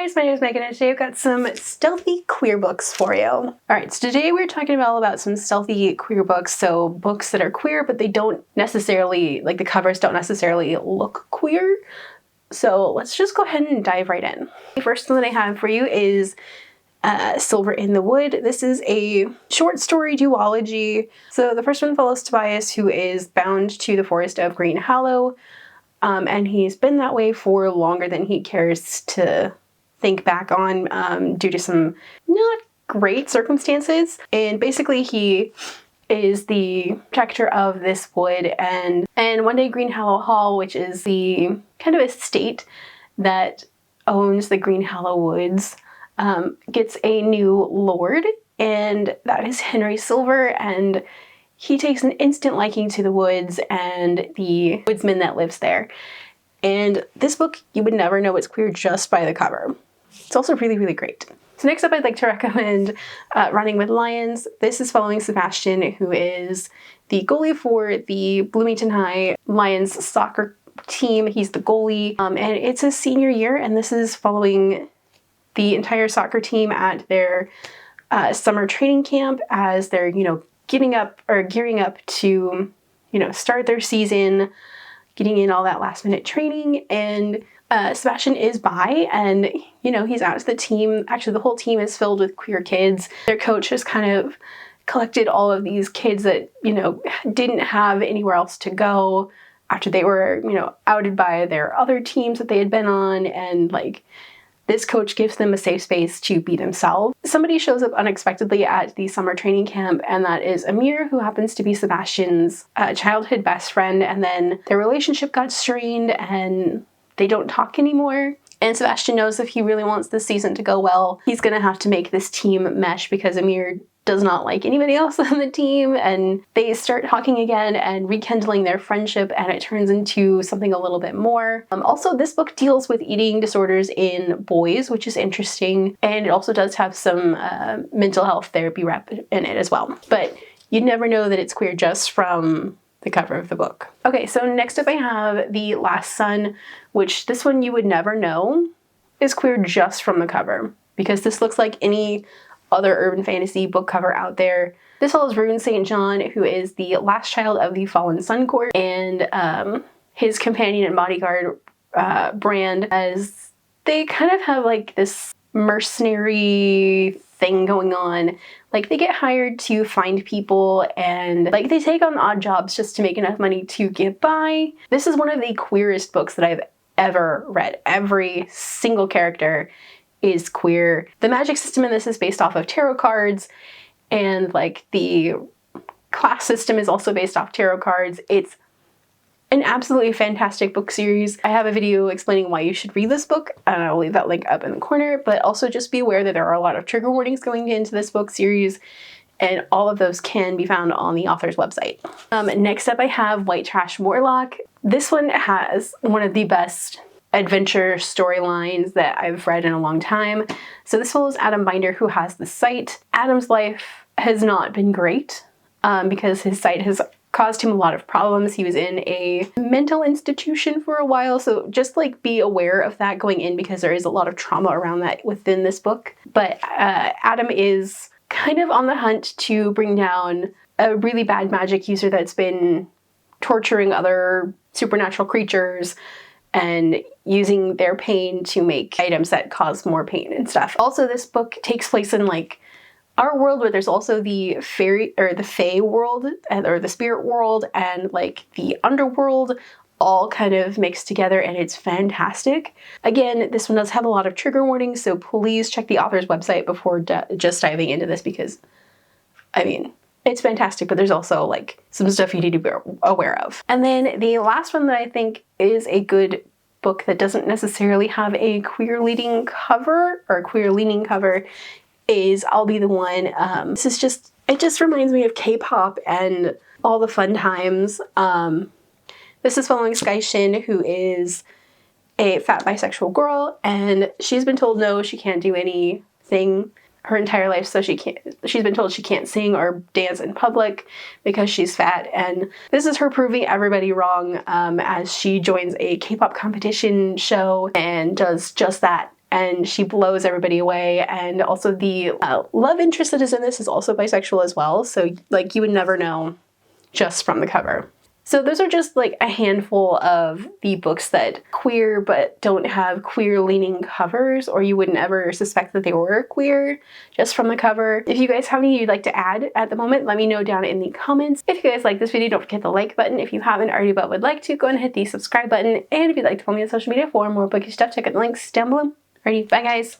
guys, my name is Megan and today I've got some stealthy queer books for you. Alright, so today we're talking about some stealthy queer books, so books that are queer but they don't necessarily, like the covers don't necessarily look queer. So let's just go ahead and dive right in. The first one that I have for you is Silver in the Wood. This is a short story duology. So the first one follows Tobias, who is bound to the forest of Green Hollow. And he's been that way for longer than he cares to think back on due to some not great circumstances. And basically he is the protector of this wood, and one day Green Hollow Hall, which is the kind of estate that owns the Green Hollow Woods, gets a new lord, and that is Henry Silver, and he takes an instant liking to the woods and the woodsman that lives there. And this book, you would never know it's queer just by the cover. It's also really, really great. So next up, I'd like to recommend Running with Lions. This is following Sebastian, who is the goalie for the Bloomington High Lions soccer team. He's the goalie, and it's his senior year, and this is following the entire soccer team at their summer training camp as they're, gearing up to, start their season, getting in all that last minute training. And Sebastian is bi, and, he's out to the team. Actually, the whole team is filled with queer kids. Their coach has kind of collected all of these kids that, didn't have anywhere else to go after they were, outed by their other teams that they had been on. And this coach gives them a safe space to be themselves. Somebody shows up unexpectedly at the summer training camp, and that is Amir, who happens to be Sebastian's childhood best friend, and then their relationship got strained and they don't talk anymore. And Sebastian knows if he really wants this season to go well, he's gonna have to make this team mesh because Amir does not like anybody else on the team, and they start talking again and rekindling their friendship, and it turns into something a little bit more. Also, this book deals with eating disorders in boys, which is interesting, and it also does have some mental health therapy rep in it as well. But you'd never know that it's queer just from the cover of the book. Okay, so next up I have The Last Sun, which this one you would never know is queer just from the cover, because this looks like any other urban fantasy book cover out there. This follows Rune St. John, who is the last child of the fallen Sun Court, and his companion and bodyguard, Brand, as they kind of have this mercenary thing going on. They get hired to find people, and they take on odd jobs just to make enough money to get by. This is one of the queerest books that I've ever read. Every single character is queer. The magic system in this is based off of tarot cards, and the class system is also based off tarot cards. It's an absolutely fantastic book series. I have a video explaining why you should read this book, and I'll leave that link up in the corner, but also just be aware that there are a lot of trigger warnings going into this book series, and all of those can be found on the author's website. Next up I have White Trash Warlock. This one has one of the best adventure storylines that I've read in a long time. So this follows Adam Binder, who has the sight. Adam's life has not been great because his sight has caused him a lot of problems. He was in a mental institution for a while, so just be aware of that going in, because there is a lot of trauma around that within this book. But Adam is kind of on the hunt to bring down a really bad magic user that's been torturing other supernatural creatures and using their pain to make items that cause more pain and stuff. Also, this book takes place in our world, but there's also the fairy or the fae world, or the spirit world, and the underworld, all kind of mixed together, and it's fantastic. Again, this one does have a lot of trigger warnings, so please check the author's website before just diving into this, because it's fantastic, but there's also some stuff you need to be aware of. And then the last one that I think is a good book that doesn't necessarily have a queer leading cover or a queer leaning cover is I'll Be the One. It just reminds me of K-pop and all the fun times. This is following Sky Shin, who is a fat bisexual girl, and she's been told no, she can't do anything her entire life, so she's been told she can't sing or dance in public because she's fat, and this is her proving everybody wrong as she joins a K-pop competition show and does just that. and she blows everybody away. And also the love interest that is in this is also bisexual as well. So like you would never know just from the cover. So those are just like a handful of the books that queer but don't have queer leaning covers, or you wouldn't ever suspect that they were queer just from the cover. If you guys have any you'd like to add at the moment, let me know down in the comments. If you guys like this video, don't forget the like button. If you haven't already but would like to, go ahead and hit the subscribe button. And if you'd like to follow me on social media for more bookish stuff, check out the links down below. Alrighty, bye guys.